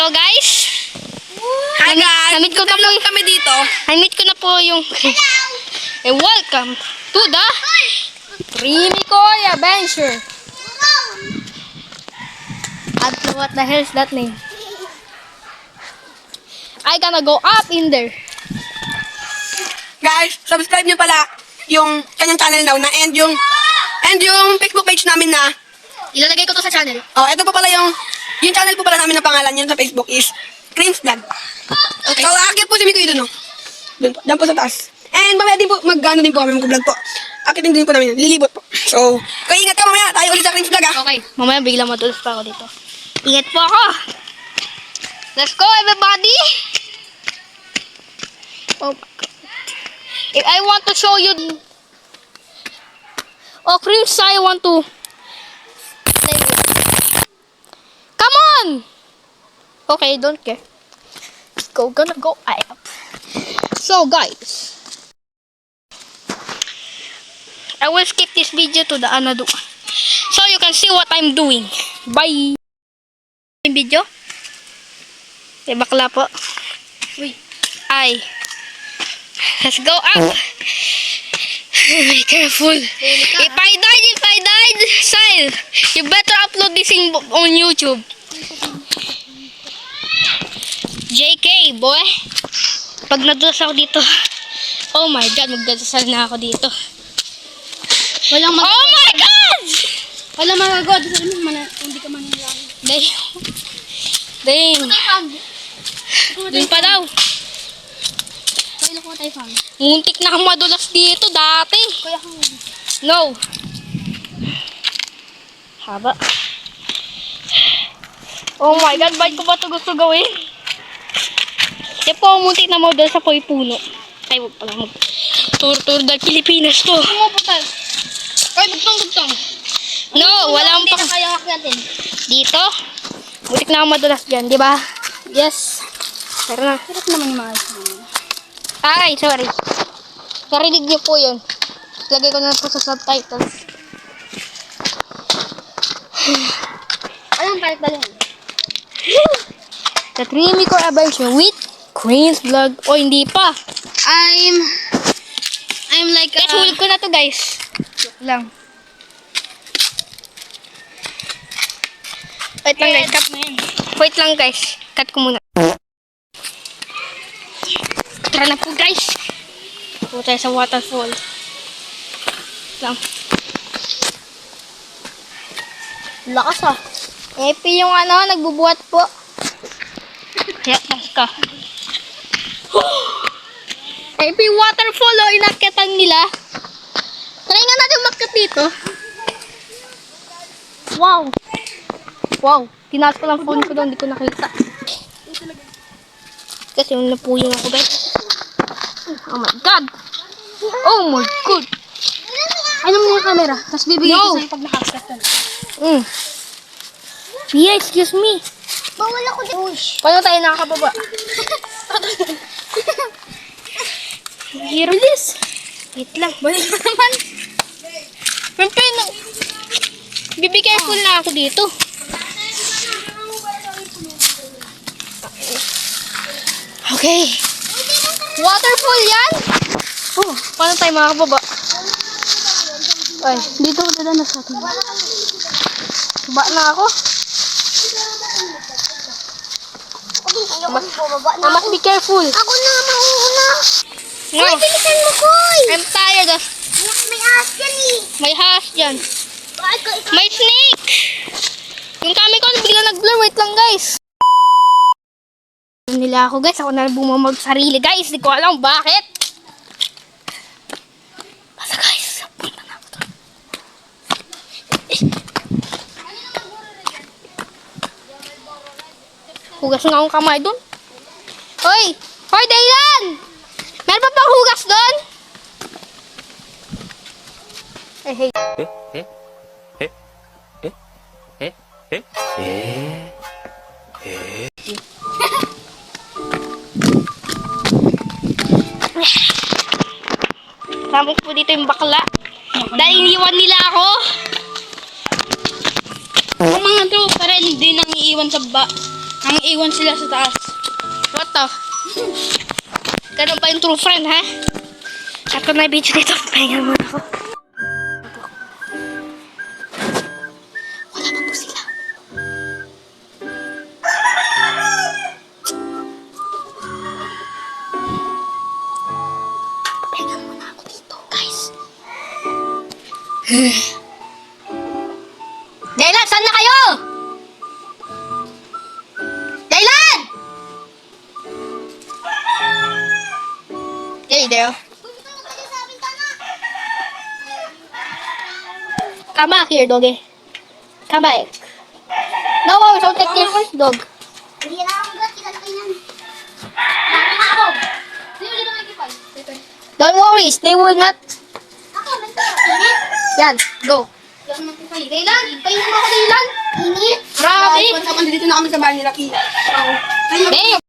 So guys, Hi guys! namit ko na po kami dito. namit ko na po yung welcome to the Creamy-Coy Adventure. At what the hell is that name? I gonna go up in there. Guys, subscribe nyo pala yung kanyang channel daw na and yung Facebook page namin na Ilalagay ko to sa channel. oh, ito pa pala yung channel po pala namin na pangalan yun sa Facebook is Creams Vlog. Okay. So, akit po si Mikoy dun, no? Dun po, dyan po sa taas. And mamaya din po, mag-ano din po kami, mag-vlog po. Akitin din po namin, lilibot po. So, kaya ingat ka mamaya, tayo ulit sa Creams Vlog, ha? Okay, mamaya biglang madulas pa ako dito. Ingat po ako. Let's go everybody. Oh my God. If I want to show you Creams, I want to come on. Okay, don't care. Gonna go up. So guys, I will skip this video to the another one, so you can see what I'm doing. Bye. Video. Bakla po. Uy. Ay. Let's go up. Be careful. If I died, Sile, you better upload this on YouTube. JK, boy. Pag nadulas ako dito, oh my God, magdadasal na ako dito. Walang Oh my God! Walang magagawa. Hindi ka maniniwala. Damn. Doon pa daw. Kaya ko tayo fam. Muntik na akong madulas dito dati. Kaya ko. No. Haba. Oh my God, bakit ko ba ito gusto gawin? Yan po, muntik na madulas sa puno. Ay, wag pala mag-tour dahil Pilipinas to. Pumuputal. Ay, bugtong. No, walang Hindi pa. na kaya akyatin. Dito? Muntik na akong madulas dyan, di ba? Yes. Tara na. Hirap naman yung mga namin. Ay, sorry. Narinig niyo po yun. Lagay ko na po sa subtitles. Anong palit ba yun? The Creamy-Coy Adventure with Creams Vlog. O, hindi pa. I'm like Guys, hulog ko na to, guys. Joke lang. Wait lang, guys. Wait lang, guys. Cut ko muna. Tara na po, guys. Punta tayo sa waterfall. Lang. Lakas ah. Epi yung nagbubuhat po. Kaya, taas ka. Epi waterfall inakyatan nila. Try nga natin umakyat dito. Wow. Wow. Tinaas ko lang phone ko doon, hindi ko nakita. Kasi napuyong ako, guys. Oh my God. Oh my God. Ano mo yung camera? Tapos bibigay No. ko sa'yo pag nakakyat ka na. Yeah, excuse me. Bawal ako dito. Paano tayo nakakababa? Hirap. Bilis. Wait lang. Balik mo naman. Be careful na ako dito. Okay. Waterfall yan? Oh, paano tayo makakababa? Ay, Dito ko dadanas sa atin. baba na ako. Must be careful. Ako na, mauuna. No. Bilisan mo, Koy. I'm tired of... May ahas yan eh. May haas dyan. Bakit ko ikaw? May snake! Yung kami ko, bigla nag-blur. Wait lang, guys. Nila ako, guys. Ako na bumamag sarili, guys. Di ko alam bakit. Basta, guys. Punta na ako doon. Hugas nga akong kamay doon. Hoy! Hoy, Daylan! Meron pa bang hugas doon? Ay, hey. Samot po dito yung bakla. Dahil iniwan nila ako. Ang mga tropa rin, hindi nang iiwan sa Ang iwan sila sa taas. What the? Ganun pa yung true friend, ha? Ako na yung video dito. Pahinga muna ako. Wala pa po sila. Pahinga muna ako dito, guys. Daylan, saan na kayo? Daylan! Hey there. Come back here, doggy. Come back. No, don't take this dog. Hindi na ako mag kilala kayo yan. Nakaka ako. Hindi ulit ang nagkipag. Don't worry, they will not. Ako, nagkipag. Yan, go. Yan nagkipag. Daylan, painom ako Daylan. Init. Grabe. Guys, once upon dito na kami sa bahay ni Rocky. So, ayun. Babe,